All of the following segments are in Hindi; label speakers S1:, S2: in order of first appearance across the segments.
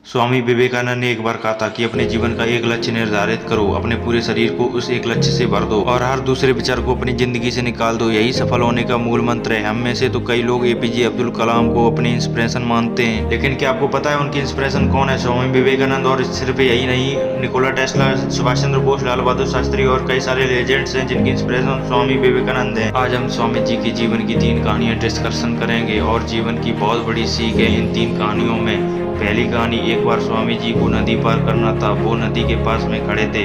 S1: स्वामी विवेकानंद ने एक बार कहा था कि अपने जीवन का एक लक्ष्य निर्धारित करो, अपने पूरे शरीर को उस एक लक्ष्य से भर दो और हर दूसरे विचार को अपनी जिंदगी से निकाल दो। यही सफल होने का मूल मंत्र है। हम में से तो कई लोग एपीजे अब्दुल कलाम को अपनी इंस्पिरेशन मानते हैं, लेकिन क्या आपको पता है उनकी इंस्पिरेशन कौन है? स्वामी विवेकानंद। और सिर्फ यही नहीं, निकोला टेस्ला, सुभाष चंद्र बोस, लाल बहादुर शास्त्री और कई सारे लेजेंड्स हैं जिनकी इंस्पिरेशन स्वामी विवेकानंद है। आज हम स्वामी जी की जीवन की 3 कहानियां डिस्कशन करेंगे और जीवन की बहुत बड़ी सीख है इन 3 कहानियों में। पहली कहानी, एक बार स्वामी जी को नदी पार करना था। वो नदी के पास में खड़े थे,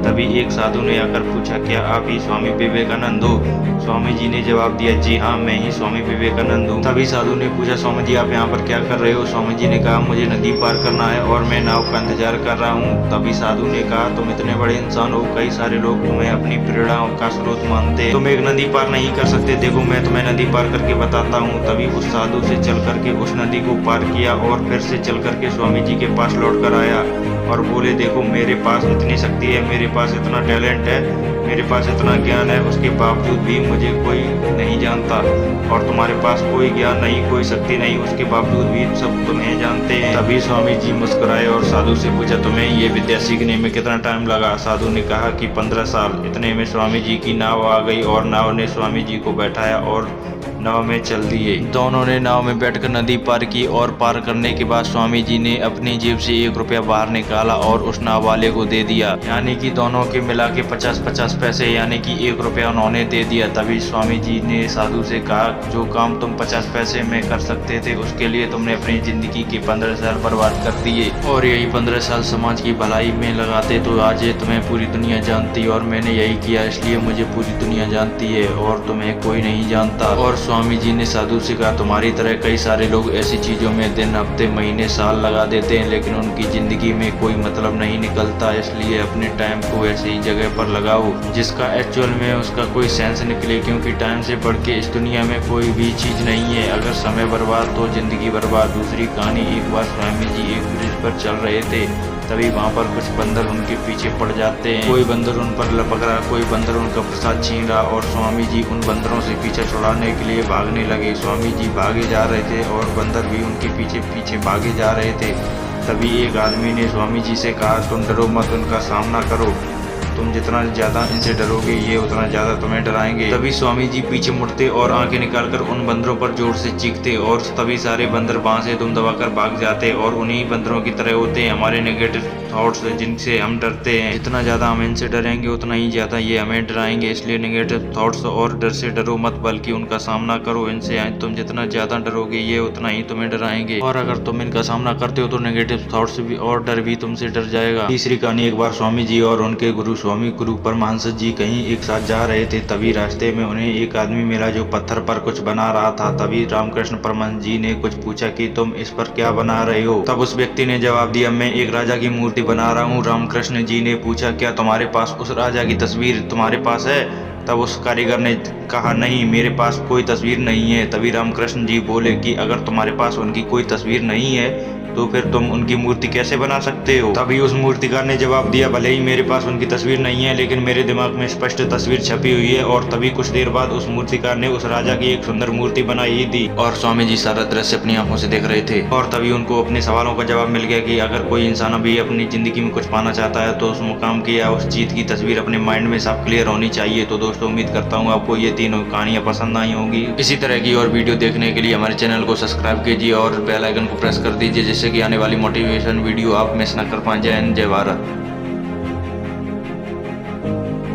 S1: तभी एक साधु ने आकर पूछा, क्या आप ही स्वामी विवेकानंद हो? स्वामी जी ने जवाब दिया, जी हाँ, मैं ही स्वामी विवेकानंद हूँ। तभी साधु ने पूछा, स्वामी जी आप यहाँ पर क्या कर रहे हो? स्वामी जी ने कहा, मुझे नदी पार करना है और मैं नाव का इंतजार कर रहा हूँ। तभी साधु ने कहा, तुम इतने बड़े इंसान हो, कई सारे लोग तुम्हें अपनी प्रेरणा का स्रोत मानते हैं, तुम एक नदी पार नहीं कर सकते, देखो मैं तुम्हें नदी पार करके बताता हूँ। तभी उस साधु से चल करके उस नदी को पार किया और फिर से चल करके स्वामी जी के पास लौट कर आया और बोले, देखो मेरे पास इतनी शक्ति है, मेरे पास इतना टैलेंट है, मेरे पास इतना ज्ञान है, उसके बावजूद भी मुझे कोई नहीं जानता। और तुम्हारे पास कोई ज्ञान नहीं, कोई शक्ति नहीं, उसके बावजूद भी सब तुम्हें जानते हैं। तभी स्वामी जी मुस्कुराए और साधु से पूछा, तुम्हें ये विद्या सीखने में कितना टाइम लगा? साधु ने कहा कि 15 साल। इतने में स्वामी जी की नाव आ गई और नाव ने स्वामी जी को बैठाया और नाव में चल दिए। दोनों ने नाव में बैठकर नदी पार की और पार करने के बाद स्वामी जी ने अपनी जेब से 1 रुपया बाहर निकाला और उस नाव वाले को दे दिया, यानी कि दोनों के मिला के 50-50 पैसे, यानी कि 1 रुपया उन्होंने दे दिया। तभी स्वामी जी ने साधु से कहा, जो काम तुम 50 पैसे में कर सकते थे उसके लिए तुमने अपनी जिंदगी के 15 साल बर्बाद कर दिए, और यही 15 साल समाज की भलाई में लगाते तो आज तुम्हें पूरी दुनिया जानती, और मैंने यही किया इसलिए मुझे पूरी दुनिया जानती है और तुम्हें कोई नहीं जानता। और स्वामी जी ने साधु से कहा, तुम्हारी तरह कई सारे लोग ऐसी चीजों में दिन, हफ्ते, महीने, साल लगा देते हैं, लेकिन उनकी जिंदगी में कोई मतलब नहीं निकलता, इसलिए अपने टाइम को ऐसी ही जगह पर लगाओ जिसका एक्चुअल में उसका कोई सेंस निकले, क्योंकि टाइम से बढ़ के इस दुनिया में कोई भी चीज नहीं है। अगर समय बर्बाद तो जिंदगी बर्बाद। दूसरी कहानी, एक बार स्वामी जी एक ब्रिज पर चल रहे थे, तभी वहाँ पर कुछ बंदर उनके पीछे पड़ जाते हैं। कोई बंदर उन पर लपक रहा, कोई बंदर उनका प्रसाद छीन रहा और स्वामी जी उन बंदरों से पीछे छुड़ाने के लिए भागने लगे। स्वामी जी भागे जा रहे थे और बंदर भी उनके पीछे पीछे भागे जा रहे थे। तभी एक आदमी ने स्वामी जी से कहा, तुम डरो मत, उनका सामना करो, तुम जितना ज्यादा इनसे डरोगे ये उतना ज्यादा तुम्हें डराएंगे। तभी स्वामी जी पीछे मुड़ते और आंखें निकालकर उन बंदरों पर जोर से चीखते और तभी सारे बंदर वहां से दुम दबाकर भाग जाते। और उन्हीं बंदरों की तरह होते हैं हमारे नेगेटिव थॉट्स जिनसे हम डरते हैं। जितना ज्यादा हम इनसे डरेंगे उतना ही ज्यादा ये हमें डराएंगे, इसलिए नेगेटिव थॉट्स और डर से डरो मत, बल्कि उनका सामना करो। इनसे तुम जितना ज्यादा डरोगे ये उतना ही तुम्हें डराएंगे, और अगर तुम इनका सामना करते हो तो नेगेटिव थॉट्स भी और डर भी तुमसे डर जाएगा। तीसरी कहानी, एक बार स्वामी जी और उनके गुरु स्वामी गुरु परमहंस जी कहीं एक साथ जा रहे थे। तभी रास्ते में उन्हें एक आदमी मिला जो पत्थर पर कुछ बना रहा था। तभी रामकृष्ण परमहंस जी ने कुछ पूछा कि तुम इस पर क्या बना रहे हो? तब उस व्यक्ति ने जवाब दिया, मैं एक राजा की मूर्ति बना रहा हूँ। रामकृष्ण जी ने पूछा, क्या तुम्हारे पास उस राजा की तस्वीर तुम्हारे पास है? तब उस कारीगर ने कहा, नहीं, मेरे पास कोई तस्वीर नहीं है। तभी रामकृष्ण जी बोले कि अगर तुम्हारे पास उनकी कोई तस्वीर नहीं है तो फिर तुम उनकी मूर्ति कैसे बना सकते हो? तभी उस मूर्तिकार ने जवाब दिया, भले ही मेरे पास उनकी तस्वीर नहीं है, लेकिन मेरे दिमाग में स्पष्ट तस्वीर छपी हुई है। और तभी कुछ देर बाद उस मूर्तिकार ने उस राजा की एक सुंदर मूर्ति बनाई थी और स्वामी जी सारा दृश्य अपनी आंखों से देख रहे थे। और तभी उनको अपने सवालों का जवाब मिल गया कि अगर कोई इंसान अभी अपनी जिंदगी में कुछ पाना चाहता है तो उस मुकाम की या उस चीज की तस्वीर अपने माइंड में साफ क्लियर होनी चाहिए। तो दोस्तों, उम्मीद करता हूँ आपको ये तीनों कहानियां पसंद आई होंगी। इसी तरह की और वीडियो देखने के लिए हमारे चैनल को सब्सक्राइब कीजिए और बेल आइकन को प्रेस कर दीजिए, जिससे कि आने वाली मोटिवेशन वीडियो आप मिस न कर पाएं। जय हिंद, जय भारत।